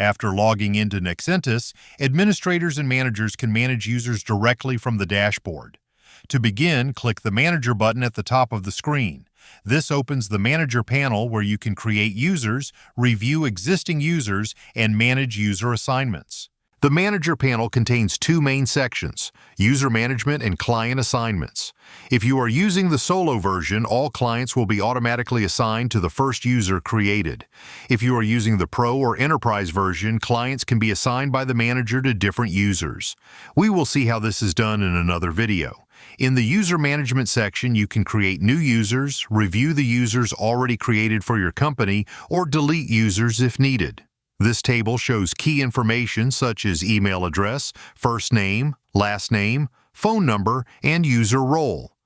After logging into Nexentis, administrators and managers can manage users directly from the dashboard. To begin, click the Manager button at the top of the screen. This opens the Manager panel where you can create users, review existing users, and manage user assignments. The Manager panel contains two main sections, User Management and Client Assignments. If you are using the solo version, all clients will be automatically assigned to the first user created. If you are using the Pro or Enterprise version, clients can be assigned by the manager to different users. We will see how this is done in another video. In the User Management section, you can create new users, review the users already created for your company, or delete users if needed. This table shows key information such as email address, first name, last name, phone number, and user role.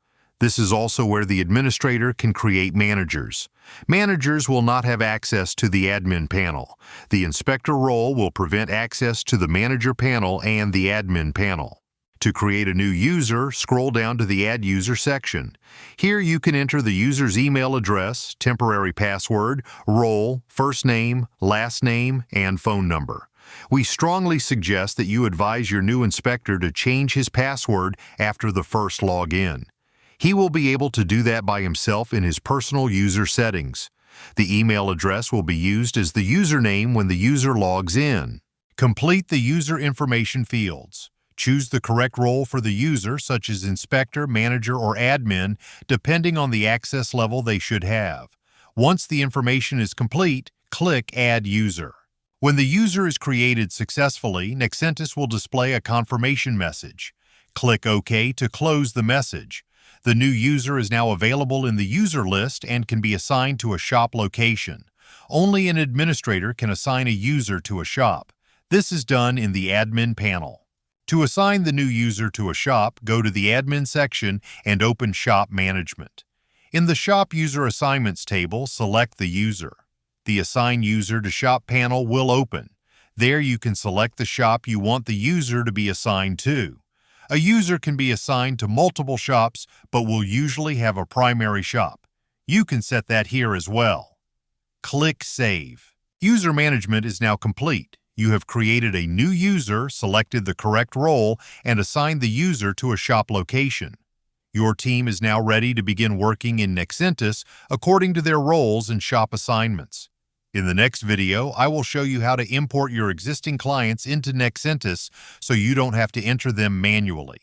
This is also where the administrator can create managers. Managers will not have access to the admin panel. The inspector role will prevent access to the manager panel and the admin panel. To create a new user, scroll down to the Add User section. Here you can enter the user's email address, temporary password, role, first name, last name, and phone number. We strongly suggest that you advise your new inspector to change his password after the first login. He will be able to do that by himself in his personal user settings. The email address will be used as the username when the user logs in. Complete the user information fields. Choose the correct role for the user, such as inspector, manager, or admin, depending on the access level they should have. Once the information is complete, click Add User. When the user is created successfully, Nexentis will display a confirmation message. Click OK to close the message. The new user is now available in the user list and can be assigned to a shop location. Only an administrator can assign a user to a shop. This is done in the Admin panel. To assign the new user to a shop, go to the Admin section and open Shop Management. In the Shop User Assignments table, select the user. The Assign User to Shop panel will open. There you can select the shop you want the user to be assigned to. A user can be assigned to multiple shops, but will usually have a primary shop. You can set that here as well. Click Save. User management is now complete. You have created a new user, selected the correct role, and assigned the user to a shop location. Your team is now ready to begin working in Nexentis according to their roles and shop assignments. In the next video, I will show you how to import your existing clients into Nexentis so you don't have to enter them manually.